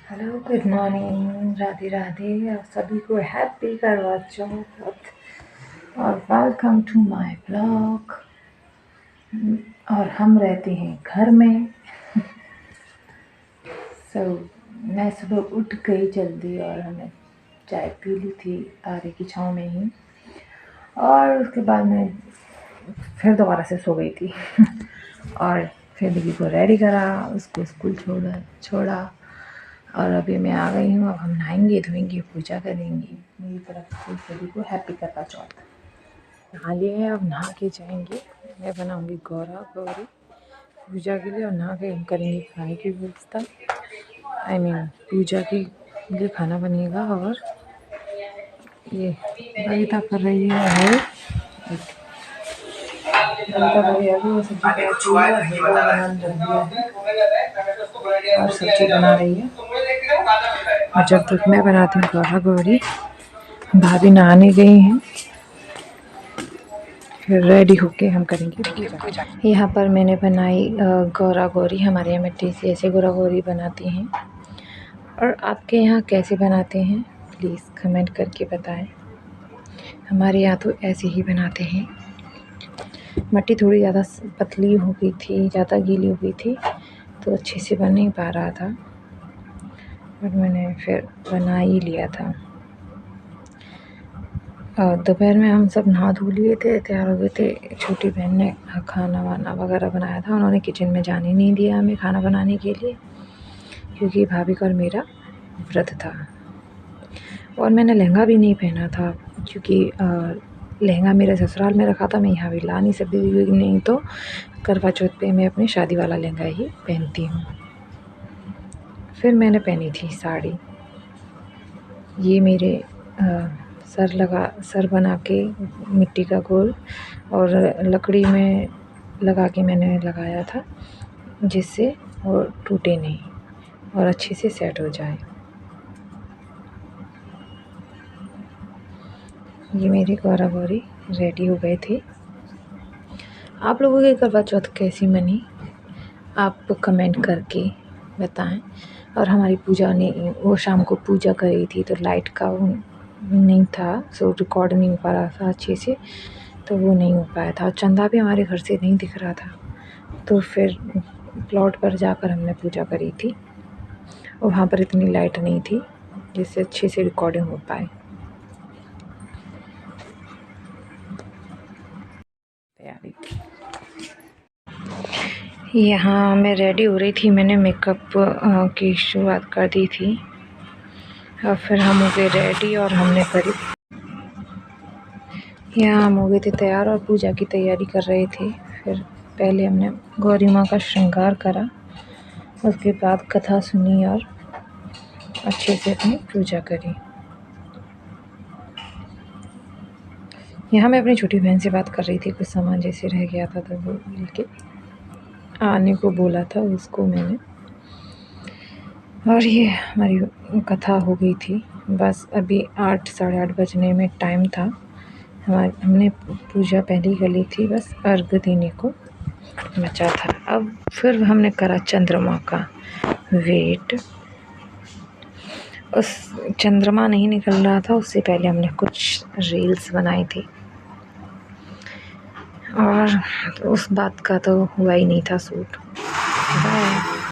Hello, good morning, Radhe Radhe. आप सभी को हैप्पी करवा चौथ और वेलकम टू माय ब्लॉग। और हम रहते हैं घर में। मैं सुबह उठ गई जल्दी और हमने चाय पी ली थी तारे की छाँव में ही। और उसके बाद मैं फिर दोबारा से सो गई थी और फिर दीदी को रेडी करा, उसको स्कूल छोड़ा और अभी मैं आ गई हूँ। अब हम नहाएंगे धोएंगे, पूजा करेंगे। मेरी तरफ से सभी को हैप्पी करवा चौथ। नहा लिए हैं, अब नहा के जाएंगे। मैं बनाऊंगी गौरा गौरी पूजा के लिए और नहा के हम करेंगे खाने की व्यवस्था। पूजा के लिए खाना बनेगा। और ये बबीता कर रही है और सब्जी बना रही है। और जब तक मैं बनाती हूँ गौरा गौरी, भाभी नहाने गई हैं, फिर रेडी होके हम करेंगे पूजा। यहाँ पर मैंने बनाई गौरा गौरी। हमारे यहाँ मिट्टी से ऐसे गौरा गौरी बनाती हैं। और आपके यहाँ कैसे बनाते हैं प्लीज़ कमेंट करके बताएं। हमारे यहाँ तो ऐसे ही बनाते हैं। मिट्टी थोड़ी ज़्यादा पतली हो गई थी, ज़्यादा गीली हो गई थी, तो अच्छे से बन नहीं पा रहा था, बट मैंने फिर बना ही लिया था। दोपहर में हम सब नहा धो लिए थे, तैयार हो गए थे। छोटी बहन ने खाना वाना वगैरह बनाया था। उन्होंने किचन में जाने नहीं दिया हमें खाना बनाने के लिए, क्योंकि भाभी का और मेरा व्रत था। और मैंने लहंगा भी नहीं पहना था, क्योंकि लहंगा मेरे ससुराल में रखा था, मैं यहाँ भी ला नहीं सकती थी। नहीं तो करवा चौथ पे मैं अपनी शादी वाला लहंगा ही पहनती हूँ। फिर मैंने पहनी थी साड़ी। ये मेरे सर बना के मिट्टी का गोल और लकड़ी में लगा के मैंने लगाया था, जिससे वो टूटे नहीं और अच्छे से सेट हो जाए। ये मेरी गौरा गौरी रेडी हो गए थे। आप लोगों की करवा चौथ कैसी मनी, आप कमेंट करके बताएं। और हमारी पूजा ने वो शाम को पूजा करी थी, तो लाइट का नहीं था, सो रिकॉर्ड नहीं हो पा रहा था अच्छे से, तो वो नहीं हो पाया था। चंदा भी हमारे घर से नहीं दिख रहा था, तो फिर प्लॉट पर जाकर हमने पूजा करी थी और वहाँ पर इतनी लाइट नहीं थी जिससे अच्छे से रिकॉर्डिंग हो पाए। तैयारी यहाँ मैं रेडी हो रही थी, मैंने मेकअप की शुरुआत कर दी थी और फिर हम हो गए रेडी और हमने करी। यहाँ हम हो गए थे तैयार और पूजा की तैयारी कर रहे थे। फिर पहले हमने गौरी माँ का श्रृंगार करा, उसके बाद कथा सुनी और अच्छे से अपनी पूजा करी। यहाँ मैं अपनी छोटी बहन से बात कर रही थी, कुछ सामान जैसे रह गया था तो वो लेके आने को बोला था उसको मैंने। और ये हमारी कथा हो गई थी। बस अभी 8 साढ़े 8 बजने में टाइम था। हमने पूजा पहले कर ली थी, बस अर्घ देने को बचा था। अब फिर हमने करा चंद्रमा का वेट। उस चंद्रमा नहीं निकल रहा था, उससे पहले हमने कुछ रील्स बनाई थी और उस बात का तो हुआ ही नहीं था शूट। बाय।